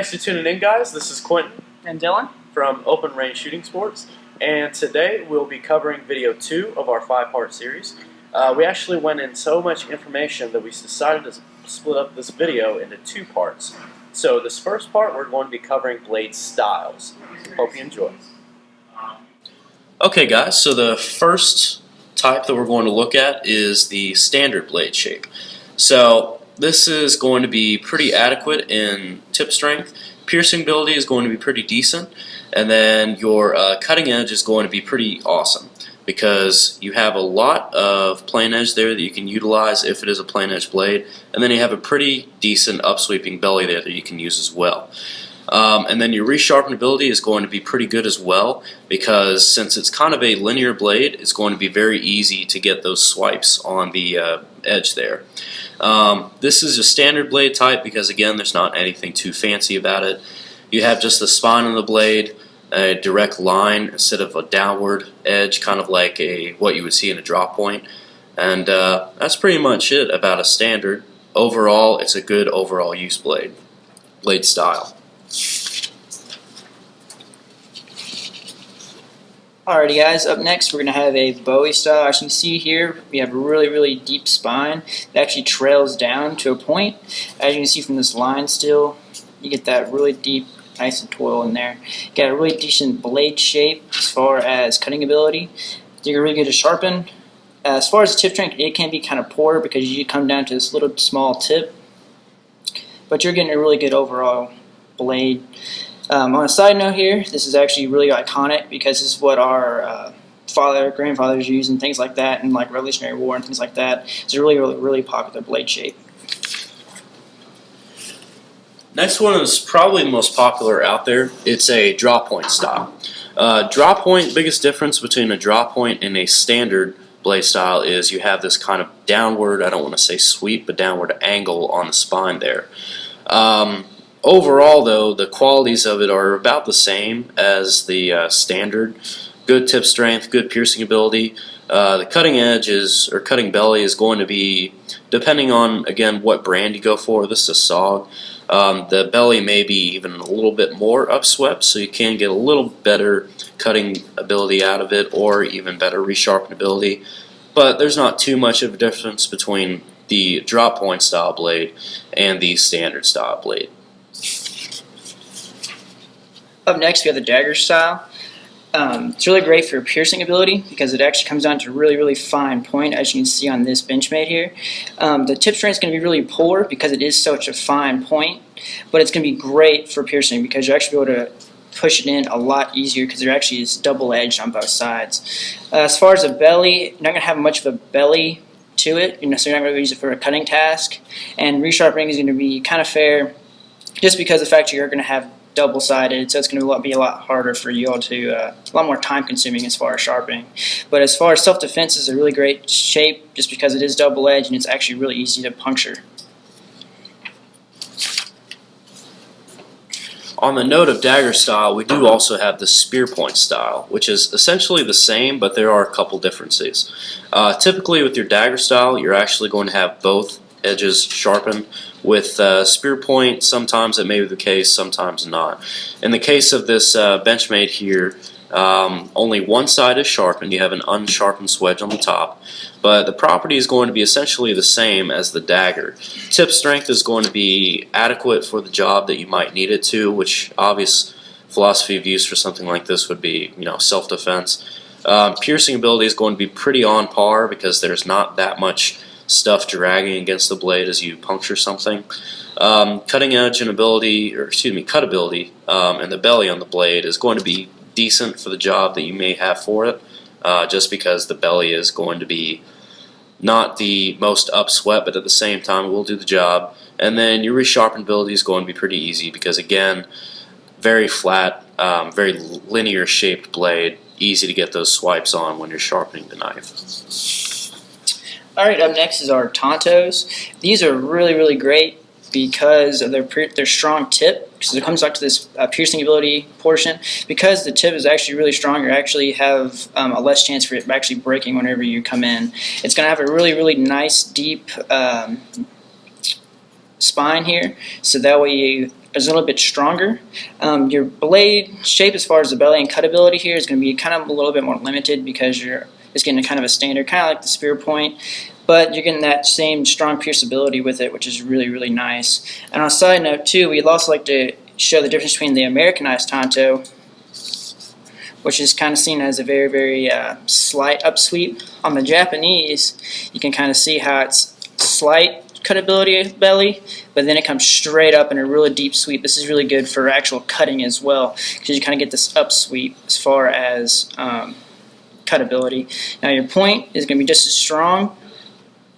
Thanks for tuning in, guys. This is Quintin And Dylan from Openrange Shooting Sports, and today we'll be covering video 2 of our 5-part series. We actually went in so much information that we decided to split up this video into 2 parts. So this first part, we're going to be covering blade styles. Hope you enjoy. Okay, guys, so the first type that we're going to look at is the standard blade shape. So this is going to be pretty adequate in tip strength. Piercing ability is going to be pretty decent, and then your cutting edge is going to be pretty awesome because you have a lot of plain edge there that you can utilize if it is a plain edge blade, and then you have a pretty decent upsweeping belly there that you can use as well. And then your resharpen ability is going to be pretty good as well because since it's kind of a linear blade, it's going to be very easy to get those swipes on the edge there. This is a standard blade type because again there's not anything too fancy about it. You have just the spine on the blade, a direct line instead of a downward edge, kind of like what you would see in a drop point, and that's pretty much it about a standard. Overall, it's a good overall use blade style. Alrighty guys, up next we're going to have a Bowie style. As you can see here, we have a really deep spine that actually trails down to a point. As you can see from this line still, you get that really deep, nice and toil in there. You got a really decent blade shape as far as cutting ability. You're really good to sharpen. As far as the tip strength, it can be kind of poor because you come down to this little small tip, but you're getting a really good overall blade. On a side note here, this is actually really iconic because this is what our grandfathers used and things like that, and like Revolutionary War and things like that. It's a really popular blade shape. Next one is probably the most popular out there. It's a draw point style. Draw point, biggest difference between a draw point and a standard blade style is you have this kind of downward, I don't want to say sweep, but downward angle on the spine there. Overall, though, the qualities of it are about the same as the standard. Good tip strength, good piercing ability. The cutting edge or cutting belly is going to be, depending on, again, what brand you go for. This is a SOG. The belly may be even a little bit more upswept, so you can get a little better cutting ability out of it, or even better resharpen ability. But there's not too much of a difference between the drop point style blade and the standard style blade. Up next we have the Dagger style. It's really great for piercing ability because it actually comes down to a really fine point, as you can see on this Benchmade here. The tip strength is going to be really poor because it is such a fine point, but it's going to be great for piercing because you'll actually be able to push it in a lot easier because there actually is double-edged on both sides. As far as the belly, you're not going to have much of a belly to it, so you're not going to use it for a cutting task, and resharpening is going to be kind of fair just because of the fact you're going to have double-sided, so it's going to be a lot harder for you all to, a lot more time-consuming as far as sharpening. But as far as self-defense, it's a really great shape just because it is double-edged and it's actually really easy to puncture. On the note of dagger style, we do also have the Spearpoint style, which is essentially the same, but there are a couple differences. Typically with your dagger style, you're actually going to have both edges sharpened. With Spearpoint, sometimes it may be the case, sometimes not. In the case of this Benchmade here, only one side is sharpened. You have an unsharpened swedge on the top, but the property is going to be essentially the same as the Dagger. Tip strength is going to be adequate for the job that you might need it to, which obvious philosophy of use for something like this would be, self-defense. Piercing ability is going to be pretty on par because there's not that much stuff dragging against the blade as you puncture something. Cutting edge and ability, cut ability, and the belly on the blade is going to be decent for the job that you may have for it, just because the belly is going to be not the most upswept, but at the same time it will do the job. And then your resharpen ability is going to be pretty easy because, again, very flat, very linear shaped blade, easy to get those swipes on when you're sharpening the knife. Alright, up next is our Tantos. These are really great because of their strong tip, because it comes back to this piercing ability portion. Because the tip is actually really strong, you actually have a less chance for it actually breaking whenever you come in. It's going to have a really nice deep spine here, so that way you is a little bit stronger. Your blade shape as far as the belly and cutability here is going to be kind of a little bit more limited because it's getting kind of a standard, kind of like the Spearpoint, but you're getting that same strong pierceability with it, which is really, really nice. And on a side note too, we'd also like to show the difference between the Americanized Tanto, which is kind of seen as a very, very slight upsweep. On the Japanese, you can kind of see how it's slight cutability belly, but then it comes straight up in a really deep sweep. This is really good for actual cutting as well, because you kind of get this upsweep as far as cutability. Now your point is going to be just as strong,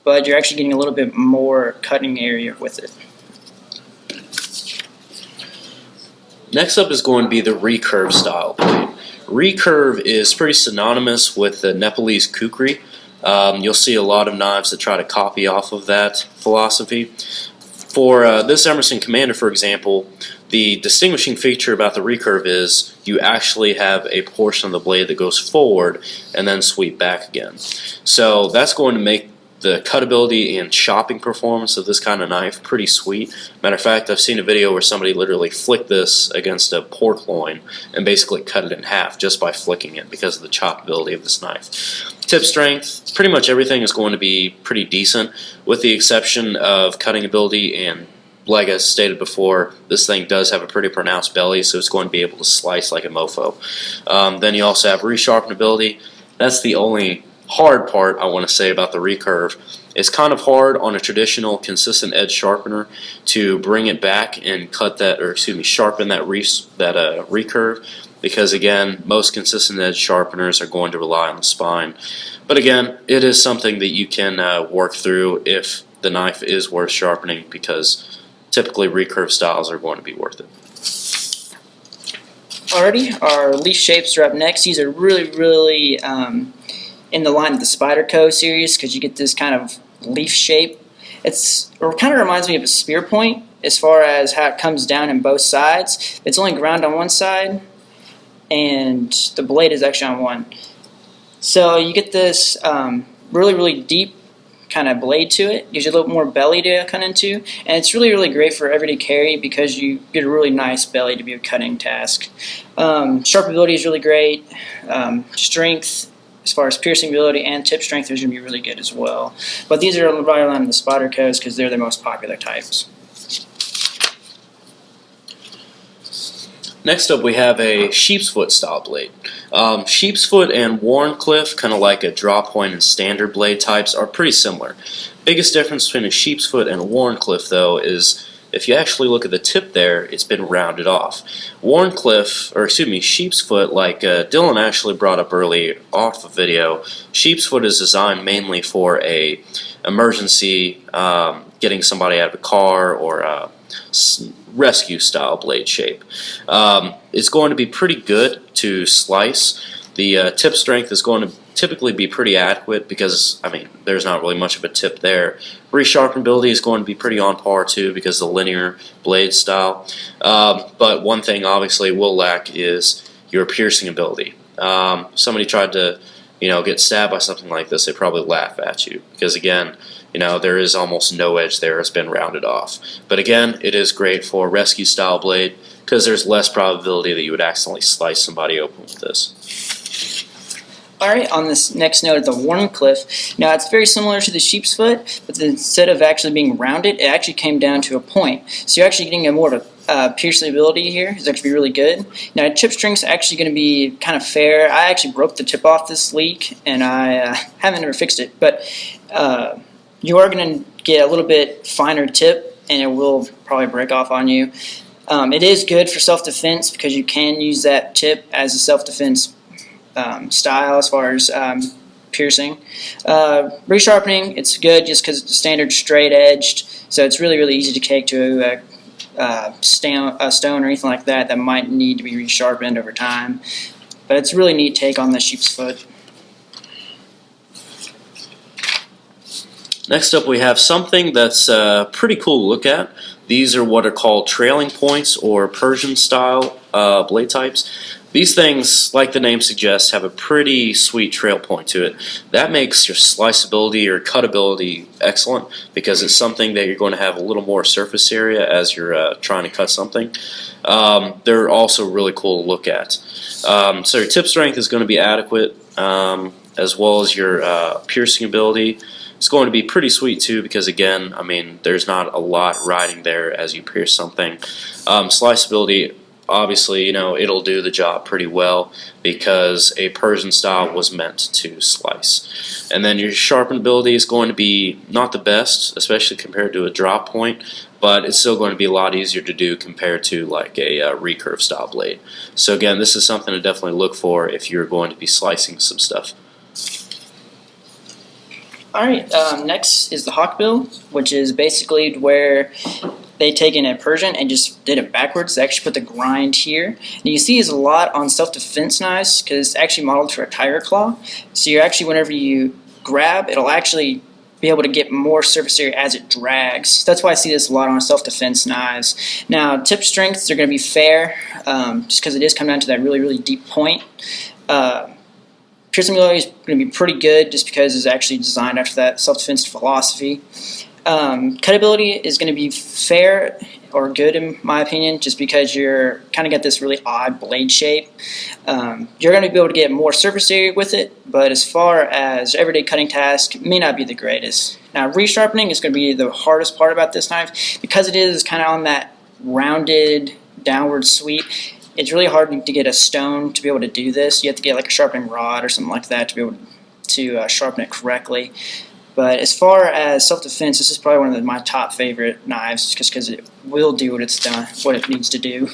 but you're actually getting a little bit more cutting area with it. Next up is going to be the recurve style blade. Recurve is pretty synonymous with the Nepalese kukri. You'll see a lot of knives that try to copy off of that philosophy. For this Emerson Commander, for example, the distinguishing feature about the recurve is you actually have a portion of the blade that goes forward and then sweep back again. So that's going to make the cutability and chopping performance of this kind of knife pretty sweet. Matter of fact, I've seen a video where somebody literally flicked this against a pork loin and basically cut it in half just by flicking it because of the choppability of this knife. Tip strength, pretty much everything is going to be pretty decent with the exception of cutting ability, and like I stated before, this thing does have a pretty pronounced belly, so it's going to be able to slice like a mofo. Then you also have resharpen ability. That's the only hard part I want to say about the recurve. It's kind of hard on a traditional consistent edge sharpener to bring it back and cut that, or excuse me, sharpen that recurve, because again, most consistent edge sharpeners are going to rely on the spine. But again, it is something that you can work through if the knife is worth sharpening, because typically recurve styles are going to be worth it. Alrighty, our leaf shapes are up next. These are really, really in the line of the Spyderco series, because you get this kind of leaf shape. It kind of reminds me of a Spearpoint as far as how it comes down in both sides. It's only ground on one side, and the blade is actually on one. So you get this really, really deep kind of blade to it. Gives you a little more belly to cut into, and it's really, really great for everyday carry because you get a really nice belly to be a cutting task. Sharpability is really great. Strength, as far as piercing ability and tip strength, is going to be really good as well. But these are right around the Spydercos because they're the most popular types. Next up we have a sheep's foot style blade. Sheep's foot and Wharncliffe, kind of like a draw point and standard blade types, are pretty similar. Biggest difference between a sheep's foot and a Wharncliffe though is if you actually look at the tip there, it's been rounded off. Wharncliffe, or excuse me, sheep's foot, like Dylan actually brought up early off the video, sheep's foot is designed mainly for a emergency, getting somebody out of a car, or rescue style blade shape. It's going to be pretty good to slice. The tip strength is going to typically be pretty adequate because, I mean, there's not really much of a tip there. Resharpenability is going to be pretty on par too because of the linear blade style. But one thing obviously will lack is your piercing ability. Somebody tried to, get stabbed by something like this, they probably laugh at you because again, there is almost no edge there. It's been rounded off. But again, it is great for rescue style blade because there's less probability that you would accidentally slice somebody open with this. Alright, on this next note of the Wharncliffe, now it's very similar to the sheep's foot, but instead of actually being rounded, it actually came down to a point. So you're actually getting a more of a piercing ability here. It's actually really good. Now tip strength's actually going to be kind of fair. I actually broke the tip off this leak, and I haven't ever fixed it, but you are going to get a little bit finer tip, and it will probably break off on you. It is good for self-defense because you can use that tip as a self-defense style as far as piercing. Resharpening, it's good just because it's standard straight edged, so it's really, really easy to take to a stone or anything like that might need to be resharpened over time. But it's a really neat take on the sheep's foot. Next up we have something that's pretty cool to look at. These are what are called trailing points or Persian style blade types. These things, like the name suggests, have a pretty sweet trail point to it. That makes your sliceability or cuttability excellent because it's something that you're going to have a little more surface area as you're trying to cut something. They're also really cool to look at. So your tip strength is going to be adequate, as well as your piercing ability. It's going to be pretty sweet too because, again, I mean, there's not a lot riding there as you pierce something. Sliceability, obviously, you know, it'll do the job pretty well because a Persian style was meant to slice. And then your sharpen ability is going to be not the best, especially compared to a drop point, but it's still going to be a lot easier to do compared to like a recurve style blade. So again, this is something to definitely look for if you're going to be slicing some stuff. Alright, next is the Hawkbill, which is basically where they taken a Persian and just did it backwards. They actually put the grind here. And you see it's a lot on self-defense knives because it's actually modeled for a tiger claw. So you're actually, whenever you grab, it'll actually be able to get more surface area as it drags. That's why I see this a lot on self-defense knives. Now, tip strengths are going to be fair, just because it is coming down to that really, really deep point. Piercing ability is going to be pretty good just because it's actually designed after that self-defense philosophy. Cutability is going to be fair or good in my opinion, just because you're kind of got this really odd blade shape. You're going to be able to get more surface area with it, but as far as everyday cutting task, it may not be the greatest. Now, resharpening is going to be the hardest part about this knife because it is kind of on that rounded downward sweep. It's really hard to get a stone to be able to do this. You have to get like a sharpening rod or something like that to be able to sharpen it correctly. But as far as self-defense, this is probably one of my top favorite knives, just because it will do what it's done, what it needs to do.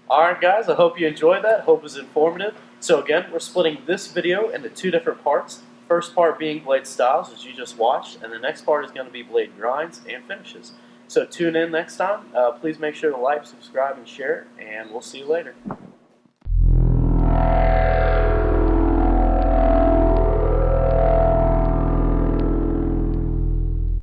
Alright guys, I hope you enjoyed that. Hope it was informative. So again, we're splitting this video into two different parts. First part being blade styles, as you just watched, and the next part is going to be blade grinds and finishes. So tune in next time. Please make sure to like, subscribe, and share, and we'll see you later.